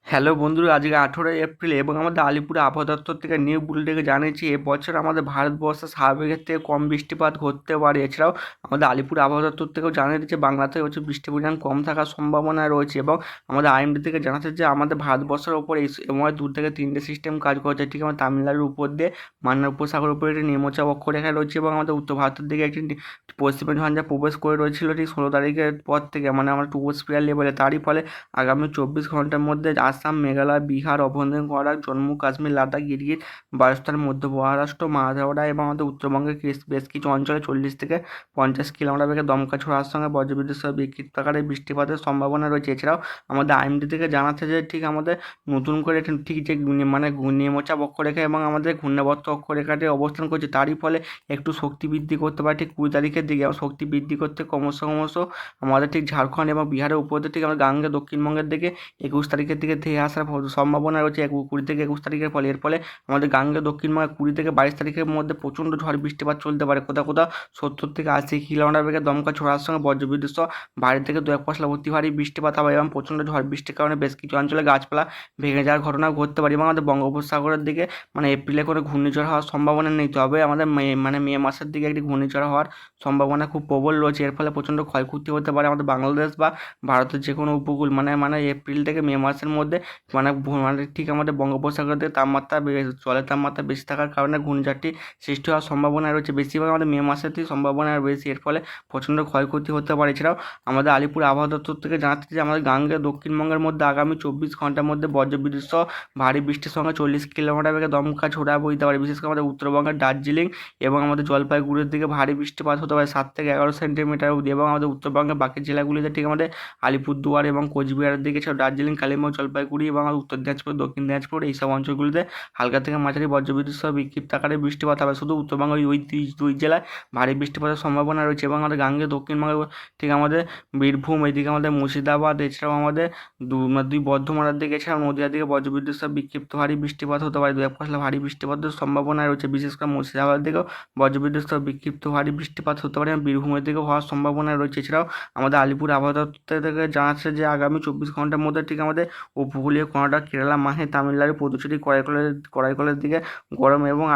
Hello বন্ধুরা, আজকে 18 April এবং আমাদের আলিপুর আবহাওয়া দপ্তর থেকে নিউ বুলেটিনে জানিয়েছি এবছর আমাদের ভারতবর্ষে স্বাভাবিকের থেকে কম বৃষ্টিপাত ঘটতে পারে। এছাড়াও আমাদের আলিপুর আবহাওয়া দপ্তর থেকেও জানিয়ে দিচ্ছে বাংলাতে এবছর বৃষ্টির পরিমাণ কম থাকার সম্ভাবনা রয়েছে এবং আমাদের আইএমডি থেকে জানাচ্ছে যে আমাদের ভারতবর্ষের ওপর এই সময় 2 থেকে 3টে সিস্টেম কাজ করছে। ঠিক আমার তামিলনাড়ুর উপর দিয়ে মান্নার উপসাগরের উপরে একটি নিম্নচাপ অক্ষরেখা রয়েছে এবং আমাদের উত্তর ভারতের দিকে একটি পশ্চিমে ঝঞ্ঝা প্রবেশ করে রয়েছিল ঠিক 16 তারিখের পর থেকে, মানে আমরা ট্রপোস্ফিয়ার লেভেলে। তারই ফলে আগামী 24 ঘন্টার মধ্যে আসাম, মেঘালয়, বিহার, অভ্যন্তরীণ করাক, জম্মু কাশ্মীর, লাদাখ, গিরগিট, বালুচিস্তান, মধ্য মহারাষ্ট্র, মারাঠওয়াড়া এবং আমাদের উত্তরবঙ্গের বেশ কিছু অঞ্চলে 40 থেকে 50 কিলোমিটার বেগে দমকা ছোড়ার সঙ্গে বজ্রবিদ্যুৎ সহ বিক্ষিপ্ত আকারে বৃষ্টিপাতের সম্ভাবনা রয়েছে। এছাড়াও আমাদের আইএমডি থেকে জানাচ্ছে যে ঠিক আমাদের নতুন করে ঠিক যে নিম্নচাপ অক্ষরেখা এবং আমাদের ঘূর্ণাবর্ত অক্ষরেখাটি অবস্থান করছে, তারই ফলে একটু শক্তি বৃদ্ধি করতে পারে ঠিক 20 তারিখের দিকে। এবং শক্তি বৃদ্ধি করতে ক্রমশ আমাদের ঠিক ঝাড়খণ্ড এবং বিহারের উপর দিয়ে ঠিক আমরা গাঙ্গে দক্ষিণবঙ্গের দিকে 21 তারিখের দিকে ধেয়ে আসার সম্ভাবনা রয়েছে 20 থেকে 21 তারিখের ফলে। এর ফলে আমাদের গাঙ্গে দক্ষিণবঙ্গে 20 থেকে 22 তারিখের মধ্যে প্রচণ্ড ঝড় বৃষ্টিপাত চলতে পারে। কোথাও কোথাও 70 থেকে 80 কিলোমিটার বেগে দমকা ছোড়ার সঙ্গে বজ্রবিদ্যুৎ সহ ভারী থেকে 2-1 পশলা অতি ভারী বৃষ্টিপাত হবে এবং প্রচণ্ড ঝড় বৃষ্টির কারণে বেশ কিছু অঞ্চলে গাছপালা ভেঙে যাওয়ার ঘটনাও ঘটতে পারে। এবং আমাদের বঙ্গোপসাগরের দিকে এপ্রিলে কোনো ঘূর্ণিঝড় হওয়ার সম্ভাবনা নেই, তবে আমাদের মে মাসের দিকে একটি ঘূর্ণিঝড় হওয়ার সম্ভাবনা খুব প্রবল রয়েছে। এর ফলে প্রচণ্ড ক্ষয়ক্ষতি হতে পারে আমাদের বাংলাদেশ বা ভারতের যে কোনো উপকূল, এপ্রিল থেকে মে মাসের মধ্যে ঠিক আমাদের বঙ্গোপসাগরের তাপমাত্রা জলের তাপমাত্রা বেশি থাকার কারণে ঘূর্ণিঝড়টি সৃষ্টি হওয়ার সম্ভাবনা রয়েছে। বেশিরভাগ আমাদের মে মাসেতেই সম্ভাবনা বেশি, এর ফলে প্রচণ্ড ক্ষয়ক্ষতি হতে পারে। এছাড়াও আমাদের আলিপুর আবহাওয়া দপ্তর থেকে জানাচ্ছে যে আমাদের গাঙ্গে দক্ষিণবঙ্গের মধ্যে আগামী 24 ঘন্টার মধ্যে বজ্রবিদ্যুৎ সহ ভারী বৃষ্টির সঙ্গে 40 কিলোমিটার বেগে দমকা ঝোড়া বইতে পারে। বিশেষ করে আমাদের উত্তরবঙ্গের দার্জিলিং এবং আমাদের জলপাইগুড়ির দিকে ভারী বৃষ্টিপাত হতে পারে 7 থেকে 11 সেন্টিমিটার অবধি। এবং আমাদের উত্তরবঙ্গের বাকি জেলাগুলিতে ঠিক আমাদের আলিপুরদুয়ার এবং কোচবিহারের দিকে সব দার্জিলিং, কালিম্পং, জলপাইগুড়ি এবং উত্তর দিনাজপুর, দক্ষিণ দিনাজপুর এইসব অঞ্চলগুলিতে হালকা থেকে মাঝারি বজ্রবিদ্যুৎ সহ বিক্ষিপ্ত আকারে বৃষ্টিপাত হবে। শুধু উত্তরবঙ্গের ওই দুই জেলায় ভারী বৃষ্টিপাতের সম্ভাবনা রয়েছে। এবং আমাদের গাঙ্গে দক্ষিণবঙ্গে ঠিক আমাদের বীরভূম, এইদিকে আমাদের মুর্শিদাবাদ, এছাড়াও আমাদের দুই বর্ধমানের দিকে, এছাড়াও নদীয়ার দিকে বজ্রবিদ্যুৎ সহ বিক্ষিপ্ত ভারী বৃষ্টিপাত হতে পারে। 2-1 পশলা ভারী বৃষ্টিপাতের সম্ভাবনা রয়েছে। বিশেষ করে মুর্শিদাবাদের দিকেও বজ্রবিদ্যুৎ সহ বিক্ষিপ্ত ভারী বৃষ্টিপাত হতে পারে এবং বীরভূমের দিকেও হওয়ার সম্ভাবনা রয়েছে। এছাড়াও আমাদের আলিপুর আবহাওয়া দপ্তর থেকে জানাচ্ছে যে আগামী 24 ঘন্টার মধ্যে ঠিক আমাদের উপকূলীয় কর্ণাটক, কেরালা, মাহে, তামিলনাড়ু, পুদুচেরি, করাইকলের দিকে গরম এবং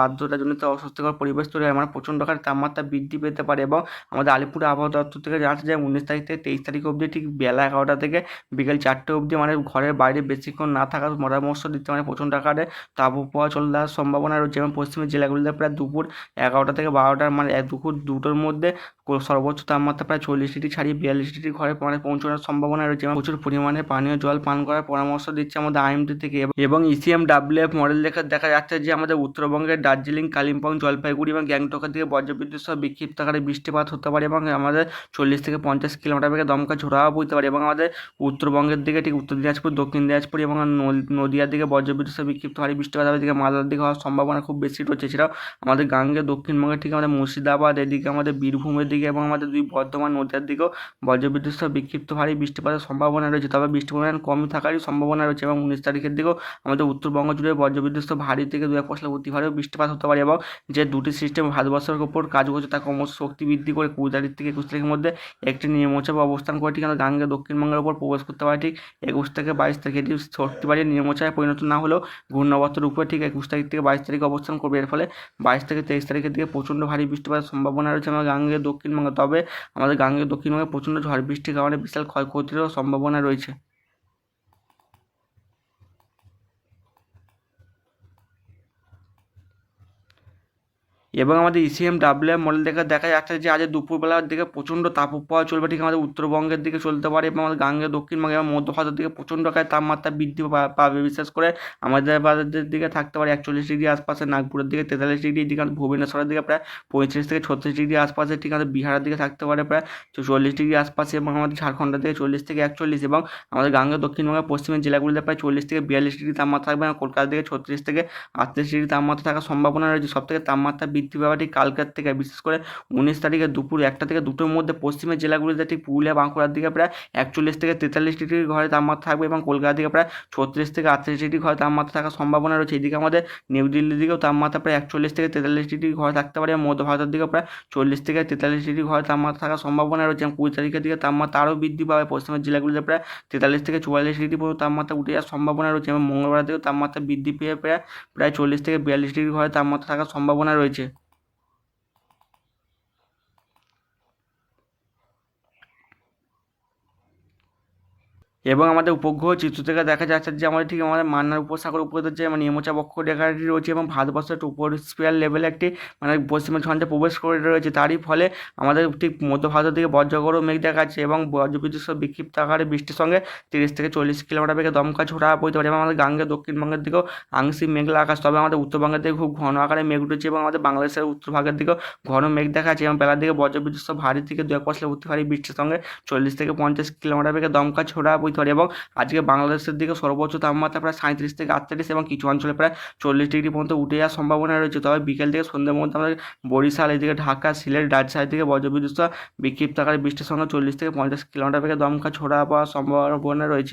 আর্দ্রতাজনিত অস্বস্তিকর পরিবেশ তৈরি হয়, প্রচণ্ড হারে তাপমাত্রা বৃদ্ধি পেতে পারে। এবং আমাদের আলিপুর আবহাওয়া দপ্তর থেকে জানাচ্ছে যে 19 তারিখ থেকে 23 তারিখ অবধি ঠিক বেলা 11টা থেকে বিকেল 4টে অবধি ঘরের বাইরে বেশিক্ষণ না থাকার পরামর্শ দিচ্ছে। প্রচণ্ড আকারে তাপপ্রবাহ চলে আসার সম্ভাবনা রয়েছে এবং পশ্চিমের জেলাগুলিতে প্রায় দুপুর 11টা থেকে 12টার দুপুর 2টোর মধ্যে সর্বোচ্চ তাপমাত্রা প্রায় 40 ডিগ্রি ছাড়িয়ে 42 ডিগ্রি ঘরে পৌঁছানোর সম্ভাবনা রয়েছে এবং প্রচুর পরিমাণে পানীয় জল পান করার পরামর্শ দিচ্ছে আমাদের আইএমডি থেকে। এবং ইসিএমডব্লিউএফ মডেল দেখা যাচ্ছে যে আমাদের উত্তরবঙ্গের দার্জিলিং, কালিম্পং, জলপাইগুড়ি এবং গ্যাংটকের দিকে বজ্রবিদ্যুৎ সহ বিক্ষিপ্ত আকারে বৃষ্টিপাত হতে পারে এবং আমাদের 40 থেকে 50 কিলোমিটার বেগে দমকা ঝোড়াও বইতে পারে। এবং আমাদের উত্তরবঙ্গের দিকে ঠিক উত্তর দিনাজপুর, দক্ষিণ দিনাজপুর এবং নদীয়ার দিকে বজ্রবিদ্যুৎ সহ বিক্ষিপ্ত ভারী বৃষ্টিপাত হবে। এদিকে মালদার দিকে হওয়ার সম্ভাবনা খুব বেশি রয়েছে। এছাড়াও আমাদের গাঙ্গে দক্ষিণবঙ্গের ঠিক আমাদের মুর্শিদাবাদ, এদিকে আমাদের বীরভূমের দিকে এবং আমাদের দুই বর্ধমান, নদীয়ার দিকেও বজ্রবিদ্যুৎ সহ বিক্ষিপ্ত ভারী বৃষ্টিপাতের সম্ভাবনা রয়েছে, তবে বৃষ্টির পরিমাণ কমই থাকারই সম্ভাবনা রয়েছে। এবং 19 তারিখের দিকেও আমাদের উত্তরবঙ্গ জুড়ে বজ্রবিদ্যুৎ সহ ভারী থেকে 2-1 পশলা অতি ভারীও বৃষ্টিপাত হতে পারে। এবং যে দুটি সিস্টেম ভারতবর্ষের উপর কাজ করছে তা ক্রমশ শক্তি বৃদ্ধি করে 20 তারিখ থেকে 21 তারিখের মধ্যে একটি নিম্নচাপ অবস্থান করে ঠিক আমাদের গাঙ্গে দক্ষিণবঙ্গের উপর প্রবেশ করতে পারে ঠিক 21 থেকে 22 তারিখ। এটি শক্তি বাড়িয়ে নিম্নচাপে পরিণত না হলেও ঘূর্ণাবর্তের উপরে ঠিক 21 তারিখ থেকে 22 তারিখ অবস্থান করবে। এর ফলে 22 থেকে 23 তারিখের দিকে প্রচণ্ড ভারী বৃষ্টিপাতের সম্ভাবনা রয়েছে আমাদের গাঙ্গে দক্ষিণবঙ্গে। তবে আমাদের গাঙ্গে দক্ষিণবঙ্গে প্রচণ্ড ঝড় বৃষ্টির কারণে বিশাল ক্ষয়ক্ষতিরও সম্ভাবনা রয়েছে। এবং আমাদের ইসিএমডব্লিউএম মডেল দেখা যাচ্ছে যে আজ দুপুরবেলার দিকে প্রচণ্ড তাপপ্রবাহ চলবে ঠিক আমাদের উত্তরবঙ্গের দিকে চলতে পারে এবং আমাদের গাঙ্গে দক্ষিণবঙ্গে এবং মধ্য ভারতের দিকে প্রচণ্ড আকারে তাপমাত্রা বৃদ্ধি পাবে। বিশেষ করে আমাদের ভারতের দিকে থাকতে পারে 41 ডিগ্রি আশপাশে, নাগপুরের দিকে 43 ডিগ্রি, এদিকে ভুবনেশ্বরের দিকে প্রায় 35 থেকে 36 ডিগ্রি আশপাশে, ঠিক আমাদের বিহারের দিকে থাকতে পারে প্রায় 40 ডিগ্রি আশপাশে এবং আমাদের ঝাড়খণ্ডের দিকে 40 থেকে 41 এবং আমাদের গাঙ্গে দক্ষিণবঙ্গের পশ্চিমের জেলাগুলিতে প্রায় 40 থেকে 42 ডিগ্রি তাপমাত্রা থাকবে এবং কলকাতার দিকে 36 থেকে 38 ডিগ্রি তাপমাত্রা থাকার সম্ভাবনা রয়েছে। সবথেকে তাপমাত্রা বৃদ্ধি পাবে ঠিক কালকের থেকে। বিশেষ করে 19 তারিখে দুপুর 1টা থেকে 2টোর মধ্যে পশ্চিমের জেলাগুলিতে ঠিক পুরুলিয়া বাঁকুড়ার দিকে প্রায় 41 থেকে 43 ডিগ্রি ঘরে তাপমাত্রা থাকবে এবং কলকাতার দিকে প্রায় 36 থেকে 38 ডিগ্রি ঘরে তাপমাত্রা থাকার সম্ভাবনা রয়েছে। এদিকে আমাদের নিউ দিল্লির দিকেও তাপমাত্রা প্রায় 41 থেকে 43 ডিগ্রি ঘরে থাকতে পারে এবং মধ্য ভারতের দিকেও প্রায় 40 থেকে 43 ডিগ্রি ঘরে তাপমাত্রা থাকার সম্ভাবনা রয়েছে এবং 20 তারিখের দিকে তাপমাত্রা আরও বৃদ্ধি পাবে। পশ্চিমের জেলাগুলিতে প্রায় 43 থেকে 44 ডিগ্রি পর্যন্ত তাপমাত্রা উঠে যাওয়ার সম্ভাবনা রয়েছে এবং মঙ্গলবার দিকেও তাপমাত্রা বৃদ্ধি পেয়ে প্রায় 40 থেকে 42 ডিগ্রি ঘরে তাপমাত্রা থাকার সম্ভাবনা রয়েছে। এবং আমাদের উপগ্রহ চিত্র থেকে দেখা যাচ্ছে যে আমাদের ঠিক আমাদের মান্নার উপসাগর উপরে যে নিম্নচাপ অক্ষরেখাটি রয়েছে এবং ভারতবর্ষের ট্রোপোস্ফিয়ার লেভেলে একটি পশ্চিমের ঝঞ্ঝে প্রবেশ করে রয়েছে। তারই ফলে আমাদের ঠিক মধ্য ভারতের দিকে বজ্রগড় মেঘ দেখা যাচ্ছে এবং বজ্রবিদ্যুৎ সহ বিক্ষিপ্ত আকারে বৃষ্টির সঙ্গে 30 থেকে 40 কিলোমিটার বেগে দমকা ঝোড়া বইতে পারে এবং আমাদের গাঙ্গেয় দক্ষিণবঙ্গের দিকেও আংশিক মেঘলা আকাশ। তবে আমাদের উত্তরবঙ্গের দিকে খুব ঘন আকারে মেঘ উঠেছে এবং আমাদের বাংলাদেশের উত্তর ভাগের দিকেও ঘন মেঘ দেখা যাচ্ছে এবং বেলার দিকে বজ্রবিদ্যুৎ সহ ভারী থেকে 2-1 অতি ভারী বৃষ্টির সঙ্গে 40 থেকে 50 কিলোমিটার বেগে দমকা ঝোড়া বইতে পারে এবং আজকে বাংলাদেশের দিকে সর্বোচ্চ তাপমাত্রা প্রায় 37 থেকে 38 এবং কিছু অঞ্চলে প্রায় 40 ডিগ্রি পর্যন্ত উঠে যাওয়ার সম্ভাবনা রয়েছে। তবে বিকেল থেকে সন্ধ্যের মধ্যে আমাদের বরিশাল, এদিকে ঢাকা, সিলেট, রাজশাহী থেকে বজ্রবিদ্যুৎ সহ বিক্ষিপ্ত আকারে বৃষ্টির সঙ্গে 40 থেকে 50 কিলোমিটার বেগে দমকা ঝোড়া পাওয়ার সম্ভাবনা রয়েছে।